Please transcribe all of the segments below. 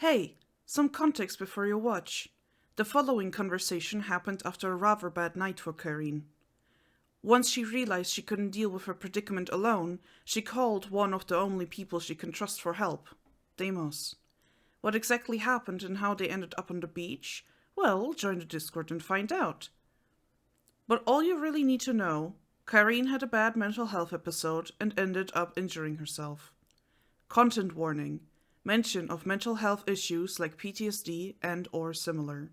Hey, some context before you watch. The following conversation happened after a rather bad night for Kyrene. Once she realized she couldn't deal with her predicament alone, she called one of the only people she can trust for help, Deimos. What exactly happened and how they ended up on the beach? Well, join the Discord and find out. But all you really need to know, Kyrene had a bad mental health episode and ended up injuring herself. Content warning. Mention of mental health issues like PTSD and or similar.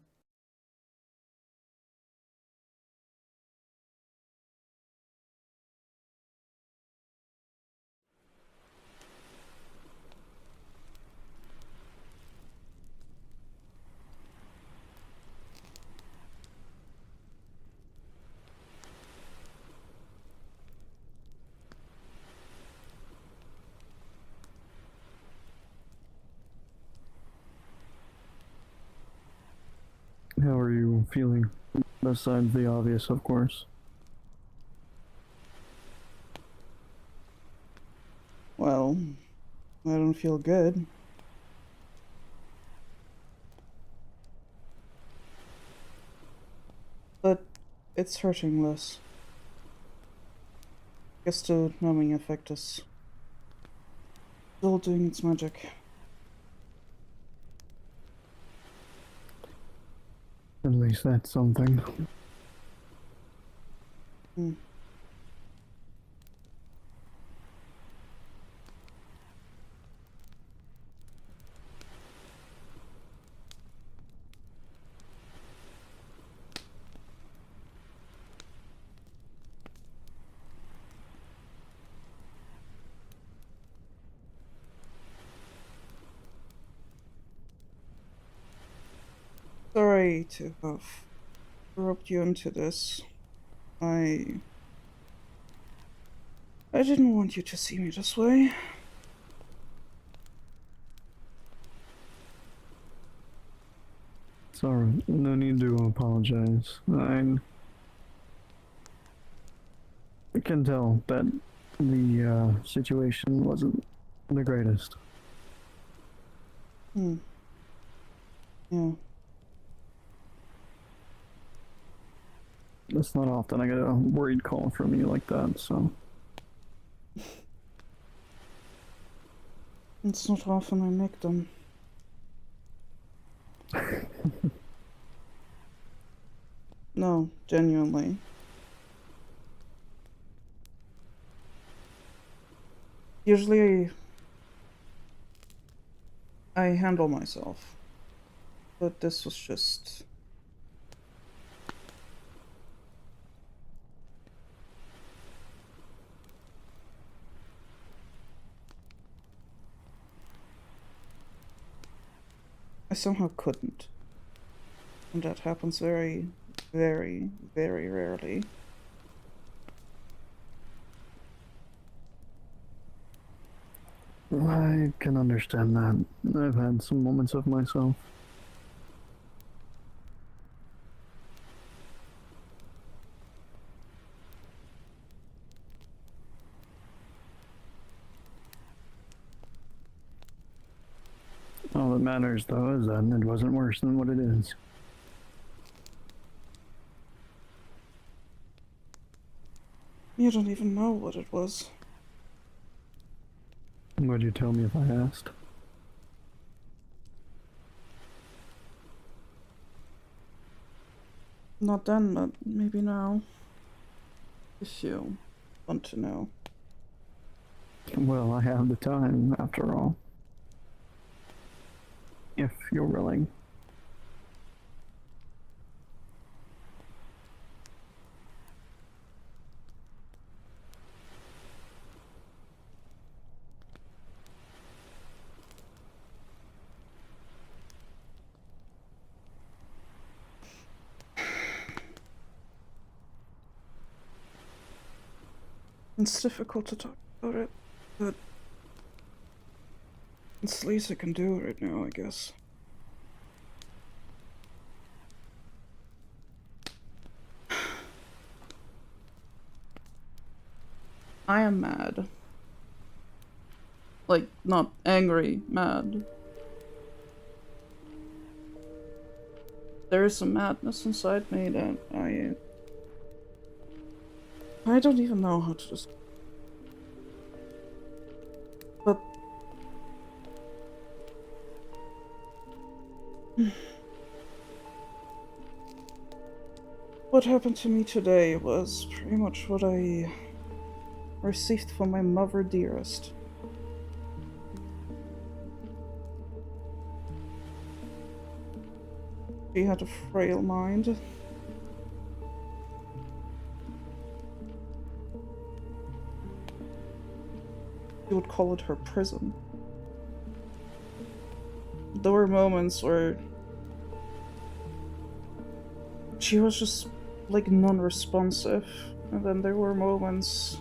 How are you feeling? Besides the obvious, of course. Well, I don't feel good. But it's hurting less. Guess the numbing effect is still doing its magic. At least that's something. Hmm. Sorry to have roped you into this. I I didn't want you to see me this way. Sorry, no need to apologize. I can tell that the situation wasn't the greatest. Hmm. Yeah. It's not often I get a worried call from you like that, so. It's not often I make them. No, genuinely. Usually I handle myself. But this was just... I somehow couldn't. And that happens very, very, very rarely. I can understand that. I've had some moments of myself. All that matters, though, is that it wasn't worse than what it is. You don't even know what it was. Would you tell me if I asked? Not then, but maybe now. If you want to know. Well, I have the time, after all. If you're willing. It's difficult to talk about it, but it's the least I can do right now, I guess. I am mad. Like, not angry, mad. There is a madness inside me that I don't even know how to describe. But what happened to me today was pretty much what I received from my mother dearest. She had a frail mind. She would call it her prison. There were moments where she was just like non-responsive, and then there were moments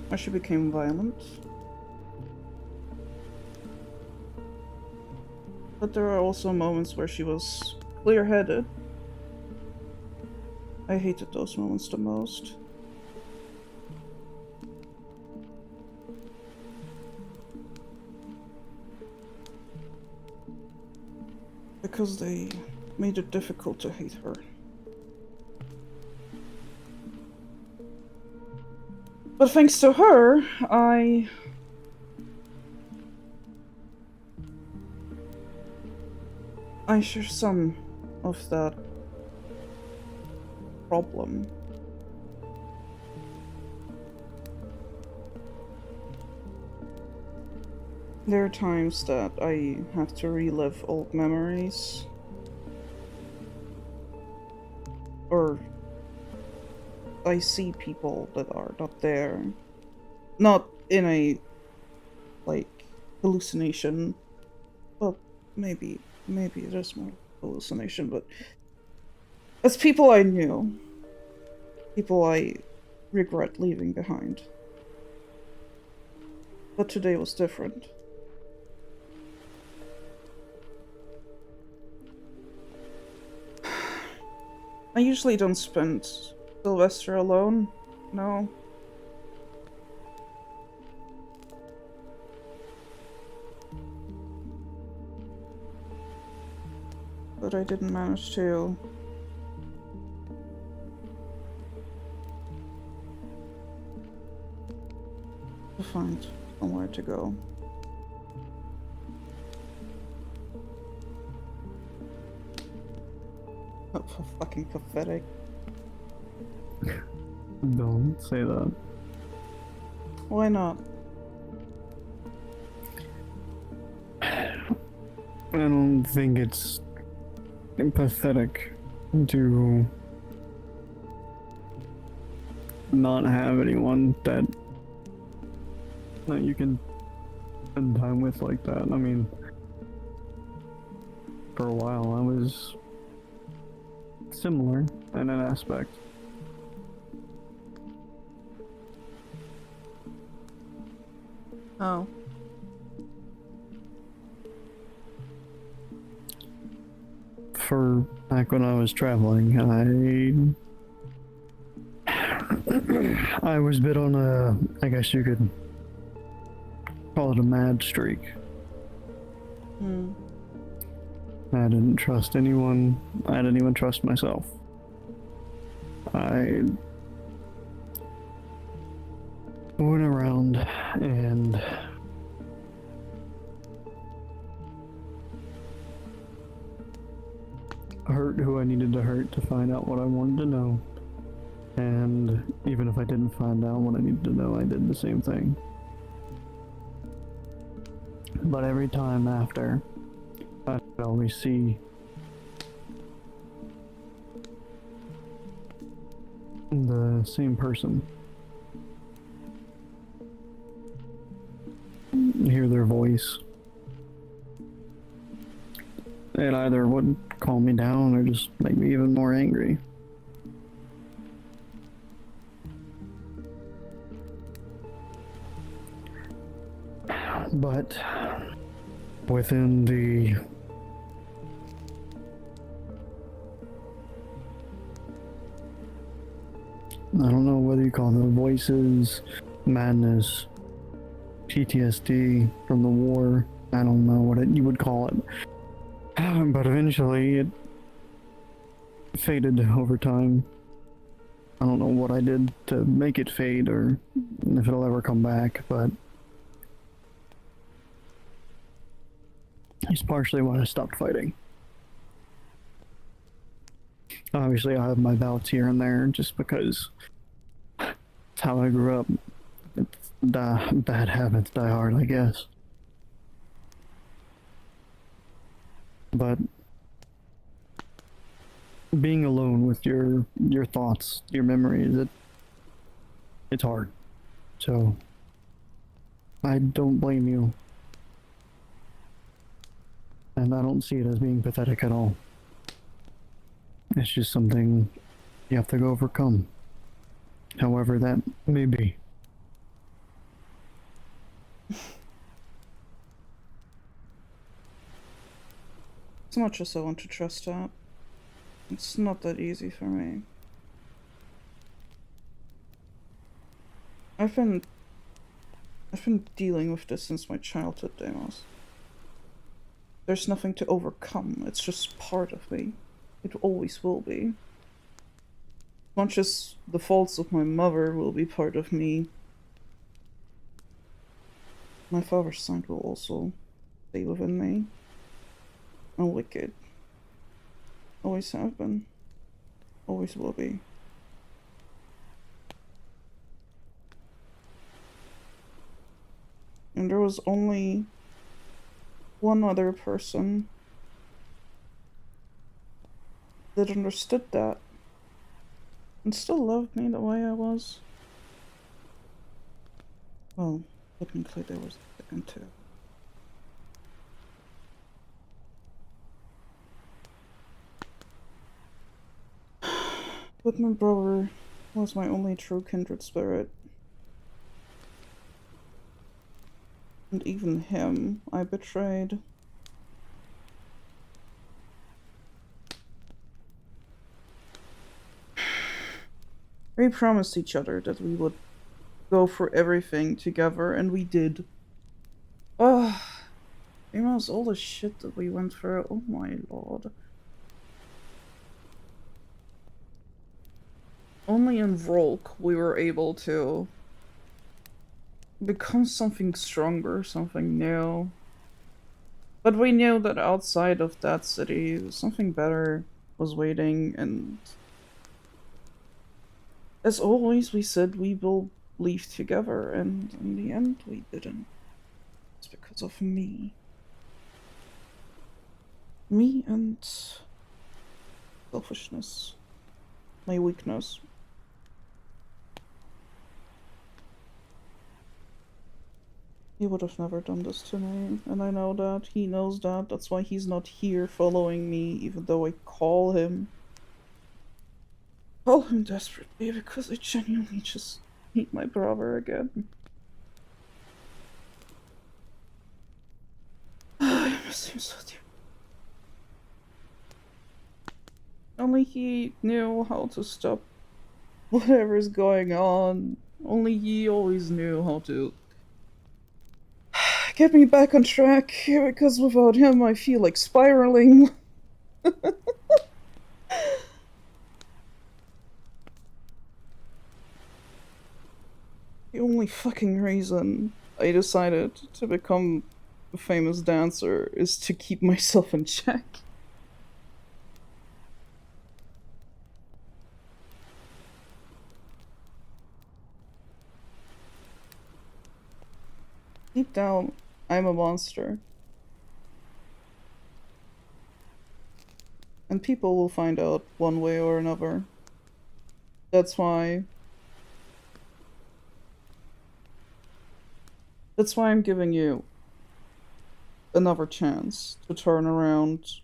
where she became violent. But there are also moments where she was clear-headed. I hated those moments the most. Because they made it difficult to hate her. But thanks to her, I share some of that problem. There are times that I have to relive old memories. Or I see people that are not there. Not in a, like, hallucination, but maybe it is more hallucination, but as people I knew. People I regret leaving behind. But today was different. I usually don't spend Silvester alone, no. But I didn't manage to. Find somewhere to go. Oh, fucking pathetic. Don't say that. Why not? I don't think it's pathetic to not have anyone that you can spend time with like that. I mean, for a while I was similar in an aspect. Oh. For back when I was traveling, I was bit on a, I guess you could call it a mad streak. I didn't trust anyone. I didn't even trust myself. I went around and hurt who I needed to hurt to find out what I wanted to know. And even if I didn't find out what I needed to know, I did the same thing. But every time after, I'd always see the same person. Hear their voice. It either would calm me down or just make me even more angry. But within the I don't know whether you call them voices, madness, PTSD from the war, I don't know what you would call it, But eventually it faded over time. I don't know what I did to make it fade or if it'll ever come back, but it's partially why I stopped fighting. Obviously, I have my bouts here and there just because it's how I grew up. Bad habits die hard, I guess. But being alone with your thoughts, your memories, it's hard. So I don't blame you. And I don't see it as being pathetic at all. It's just something you have to go overcome. However that may be. As much as I want to trust that, it's not that easy for me. I've been dealing with this since my childhood, Deimos. There's nothing to overcome, it's just part of me. It always will be. Much as the faults of my mother will be part of me, my father's side will also stay within me. I'm wicked. Always have been. Always will be. And there was only one other person that understood that and still loved me the way I was. Well, technically there was a second too. But my brother was my only true kindred spirit. And even him I betrayed. We promised each other that we would go for everything together, and we did. Oh, you know, all the shit that we went through. Oh my lord. Only in Volk we were able to become something stronger, something new. But we knew that outside of that city, something better was waiting, and as always, we said we will leave together, and in the end, we didn't. It's because of me. Me and selfishness. My weakness. He would have never done this to me, and I know that. He knows that. That's why he's not here following me, even though I call him. Call him desperately, because I genuinely just need my brother again. I miss him so dear. Only he knew how to stop whatever's going on. Only he always knew how to get me back on track, because without him I feel like spiraling. The only fucking reason I decided to become a famous dancer is to keep myself in check. Deep down, I'm a monster. And people will find out one way or another. That's why I'm giving you another chance to turn around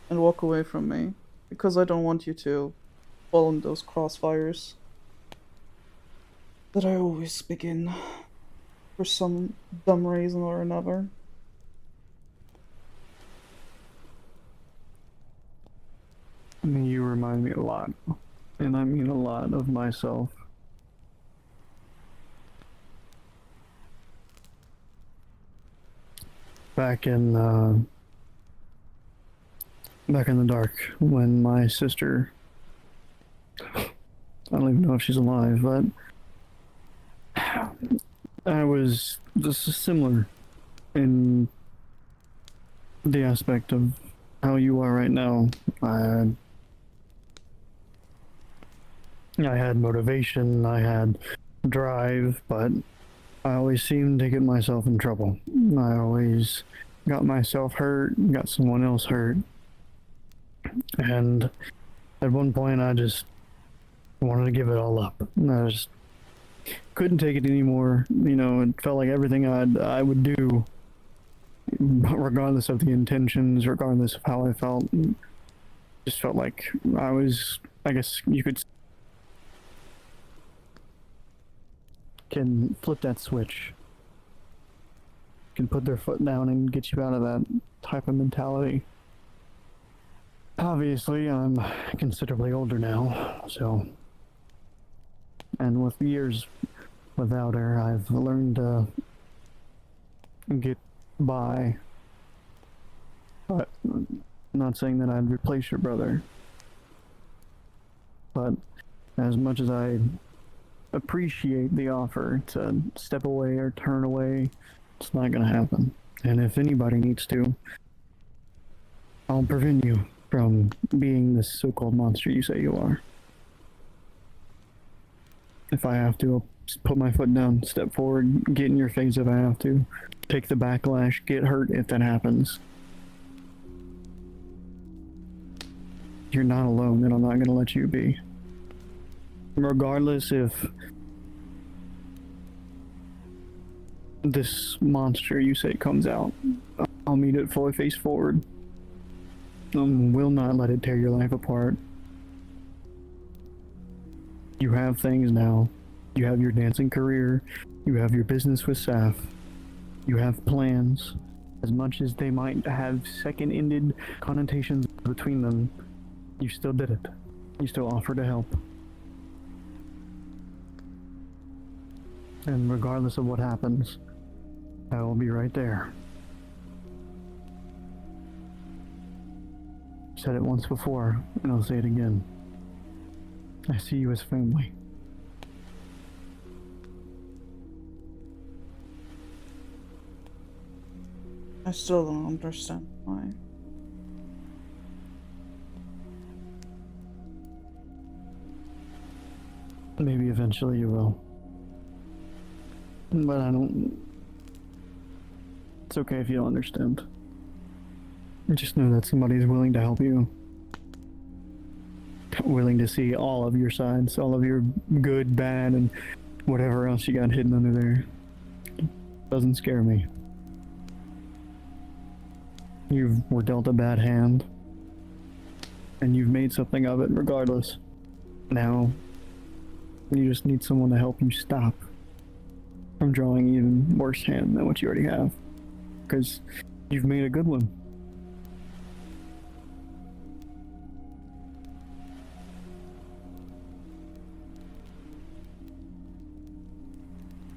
and walk away from me. Because I don't want you to fall in those crossfires that I always begin for some dumb reason or another. I mean, you remind me a lot, and I mean a lot of myself. Back in back in the dark when my sister, I don't even know if she's alive, but I was this is similar in the aspect of how you are right now. I had motivation, I had drive, but I always seemed to get myself in trouble. I always got myself hurt, got someone else hurt, and at one point I just wanted to give it all up. I just couldn't take it anymore. You know, it felt like everything I would do, regardless of the intentions, regardless of how I felt, just felt like I was. I guess you could can flip that switch. Can put their foot down and get you out of that type of mentality. Obviously, I'm considerably older now, so. And with years without her, I've learned to get by. But I'm not saying that I'd replace your brother. But as much as I appreciate the offer to step away or turn away, it's not gonna happen. And if anybody needs to, I'll prevent you from being this so-called monster you say you are. If I have to, I'll just put my foot down, step forward, get in your face if I have to, take the backlash, get hurt if that happens. You're not alone, and I'm not gonna let you be. Regardless if this monster you say comes out, I'll meet it fully face forward. Will not let it tear your life apart. You have things now. You have your dancing career. You have your business with Saf. You have plans. As much as they might have second-ended connotations between them, you still did it. You still offered to help. And regardless of what happens, I will be right there. Said it once before, and I'll say it again. I see you as family. I still don't understand why. Maybe eventually you will. But I don't... It's okay if you don't understand. Just know that somebody is willing to help you. Willing to see all of your sides, all of your good, bad, and whatever else you got hidden under there. Doesn't scare me. You were dealt a bad hand, and you've made something of it regardless. Now, you just need someone to help you stop from drawing even worse hand than what you already have. Because you've made a good one.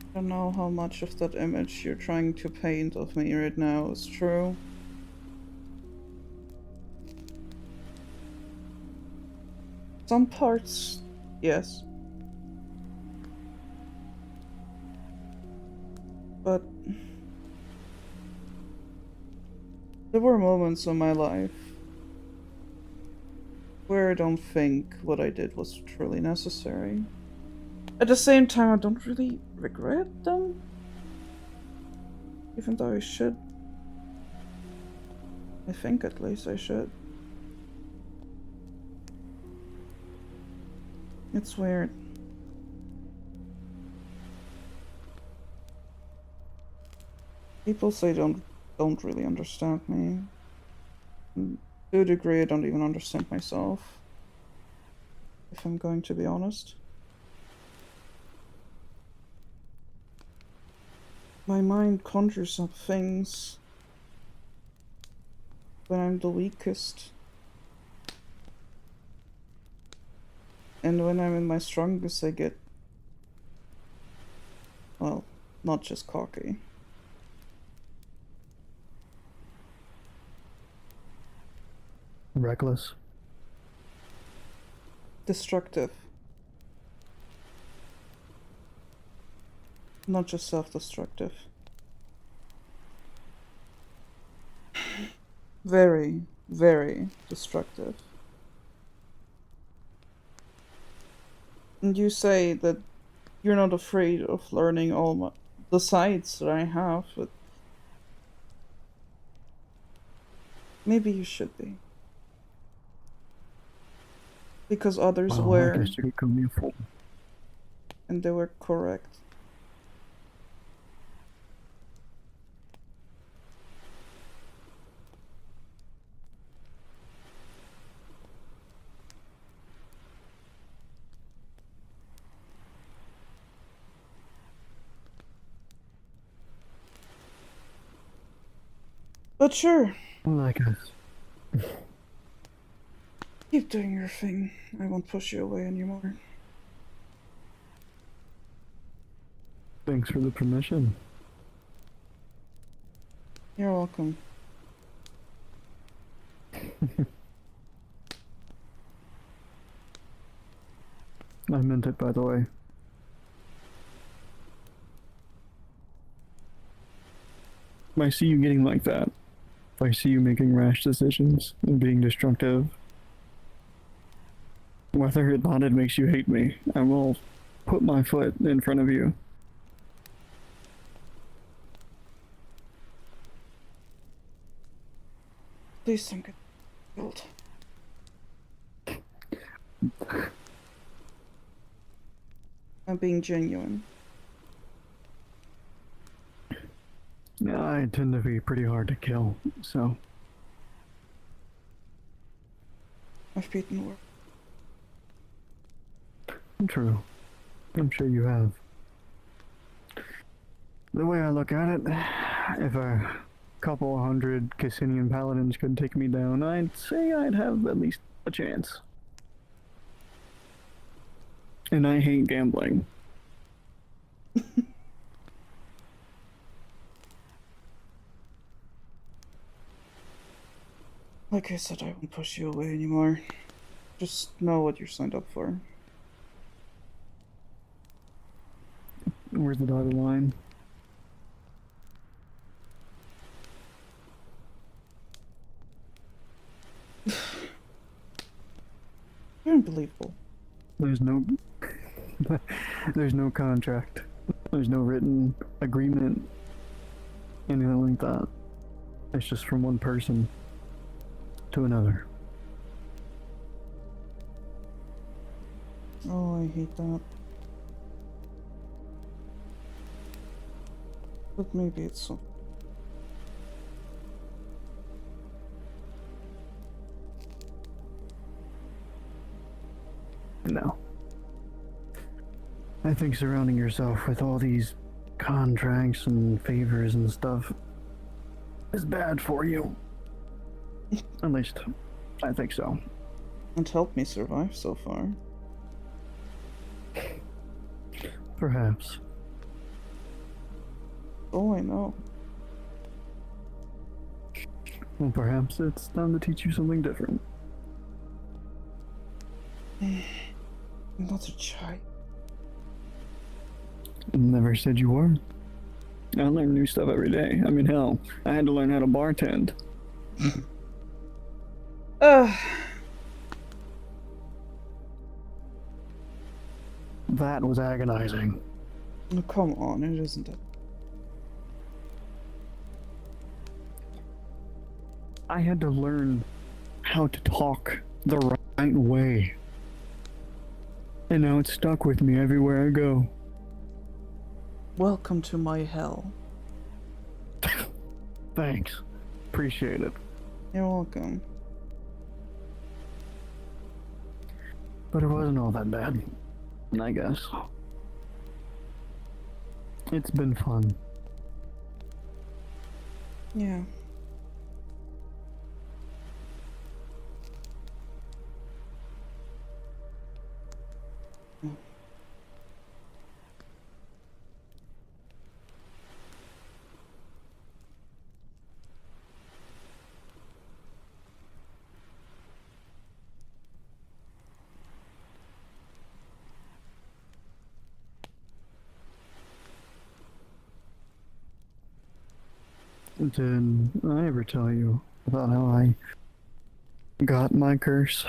I don't know how much of that image you're trying to paint of me right now is true. Some parts, yes. But there were moments in my life where I don't think what I did was truly necessary. At the same time, I don't really regret them, even though I should. I think at least I should. It's weird. People say don't really understand me. And to a degree, I don't even understand myself, if I'm going to be honest. My mind conjures up things when I'm the weakest. And when I'm in my strongest, I get, well, not just cocky. Reckless. Destructive. Not just self-destructive. Very, very destructive. And you say that you're not afraid of learning all the sides that I have, but maybe you should be. Because others Well, were, I guess you could call me a fool. and they were correct. But sure, Well, I guess. keep doing your thing. I won't push you away anymore. Thanks for the permission. You're welcome. I meant it, by the way. If I see you getting like that, if I see you making rash decisions and being destructive, whether or not it makes you hate me, I will put my foot in front of you. Please don't get killed. I'm being genuine. I tend to be pretty hard to kill, so I've beaten worse. true. I'm sure you have. The way I look at it, if a couple hundred Cassinian paladins could take me down, I'd say I'd have at least a chance. And I hate gambling. Like I said, I won't push you away anymore. Just know what you're signed up for. Where's the dotted line? You're unbelievable. There's no there's no contract. There's no written agreement. Anything like that. It's just from one person to another. Oh, I hate that. But maybe it's so. No. I think surrounding yourself with all these contracts and favors and stuff is bad for you. At least, I think so. And helped me survive so far. Perhaps. Oh, I know. Well, perhaps it's time to teach you something different. I'm not a child. Never said you were. I learn new stuff every day. I mean, hell, I had to learn how to bartend. That was agonizing. Oh, come on, it isn't it? I had to learn how to talk the right way. And now it's stuck with me everywhere I go. Welcome to my hell. Thanks. Appreciate it. You're welcome. But it wasn't all that bad, I guess. It's been fun. Yeah. Did I ever tell you about how I got my curse?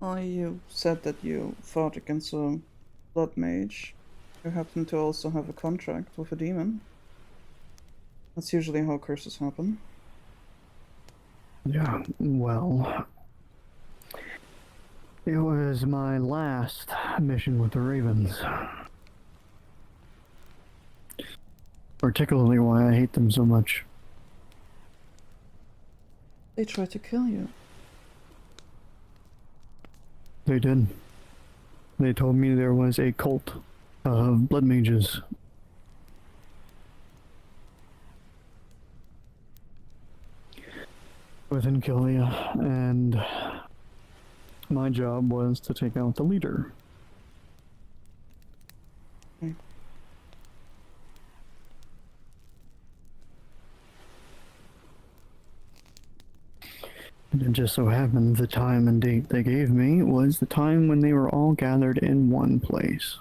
Oh, you said that you fought against a blood mage. You happen to also have a contract with a demon. That's usually how curses happen. Yeah, well, it was my last mission with the Ravens. Particularly why I hate them so much. They tried to kill you. They did. They told me there was a cult of blood mages. Within Killia, and my job was to take out the leader. Okay. And it just so happened the time and date they gave me was the time when they were all gathered in one place.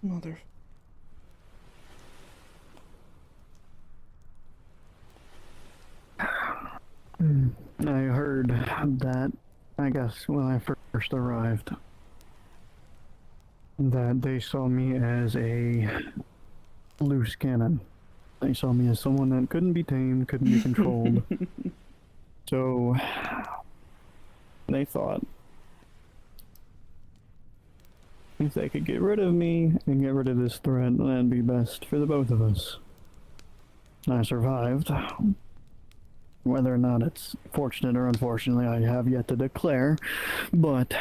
Mother. I heard that, I guess, when I first arrived, that they saw me as a loose cannon. They saw me as someone that couldn't be tamed, couldn't be controlled. So, they thought if they could get rid of me and get rid of this threat, that'd be best for the both of us. I survived. Whether or not it's fortunate or unfortunately, I have yet to declare, but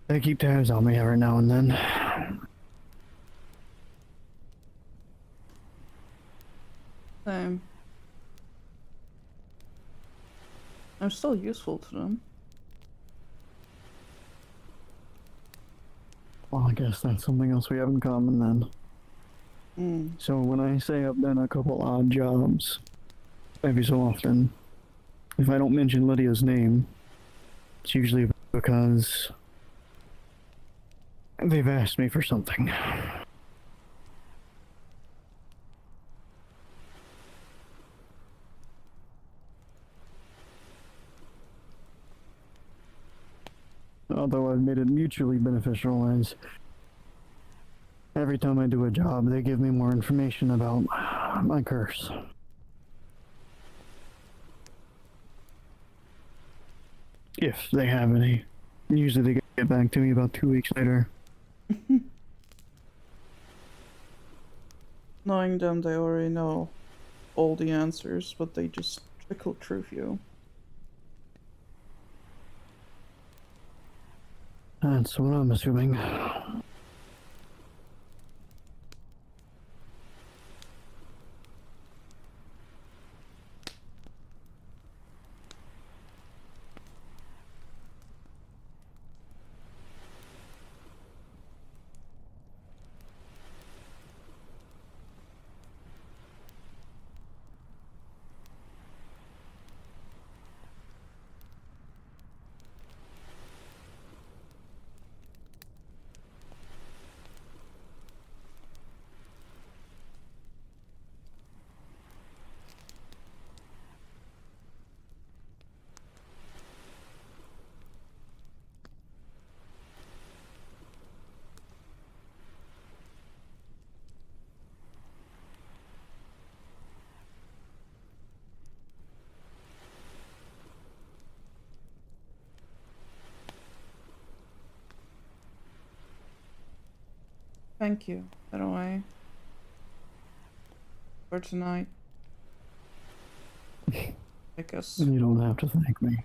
they keep tabs on me every now and then. Same. I'm still useful to them. Well, I guess that's something else we have in common then. So when I say I've done a couple odd jobs, every so often, if I don't mention Lydia's name, it's usually because they've asked me for something. Although I've made it mutually beneficial, as every time I do a job, they give me more information about my curse. If they have any. Usually they get back to me about 2 weeks later. Knowing them, they already know all the answers, but they just trickle through you. That's what I'm assuming. Thank you, by the way, for tonight. I guess You don't have to thank me.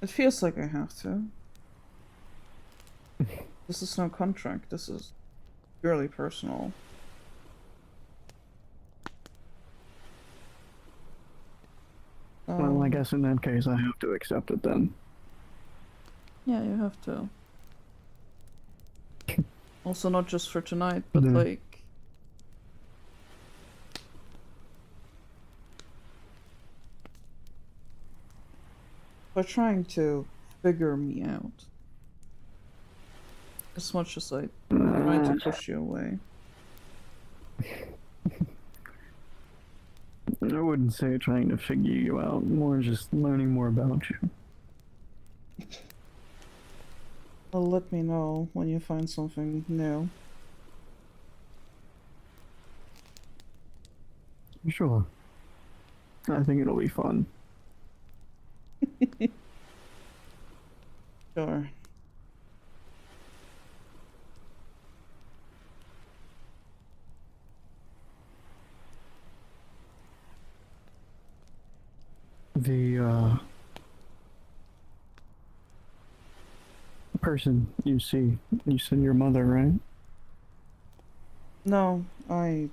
it feels like I have to. This is no contract, this is purely personal. Well, I guess in that case I have to accept it then. Yeah, you have to. Also not just for tonight, but Yeah. like... for trying to figure me out. As much as I try to push you away. I wouldn't say trying to figure you out, more just learning more about you. Well, let me know when you find something new. Sure. I think it'll be fun. Sure. The person you see, you said your mother, right? No, I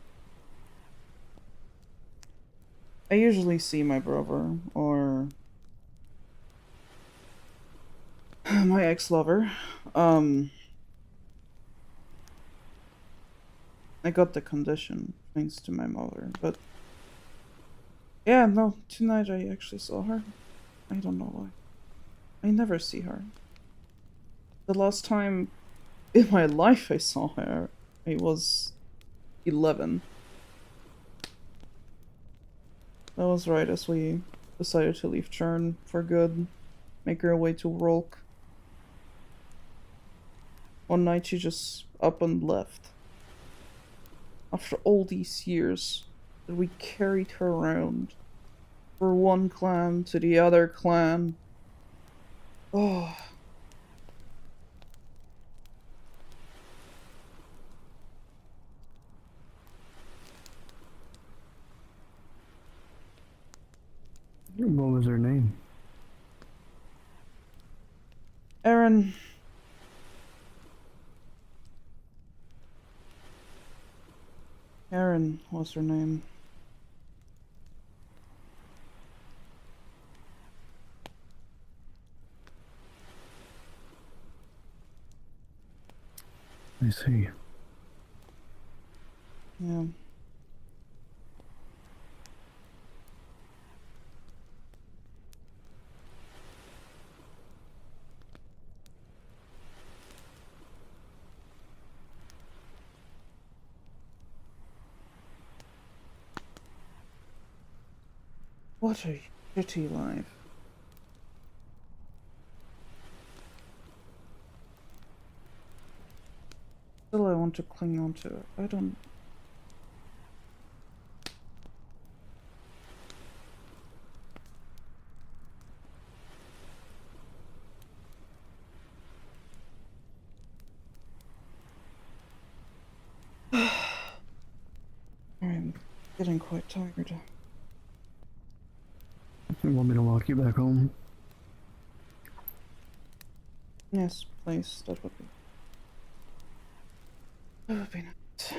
usually see my brother, or my ex-lover. I got the condition thanks to my mother, but yeah, no, tonight I actually saw her. I don't know why. I never see her. The last time in my life I saw her, I was 11. That was right as we decided to leave Churn for good, make our way to Rolk. One night she just up and left. After all these years that we carried her around, from one clan to the other clan. Oh. What was her name? Erin. Erin was her name. I see. Yeah. What a shitty life. Still I want to cling on to it. I don't... I'm getting quite tired. You want me to walk you back home? Yes, please, that would be... That would be nice.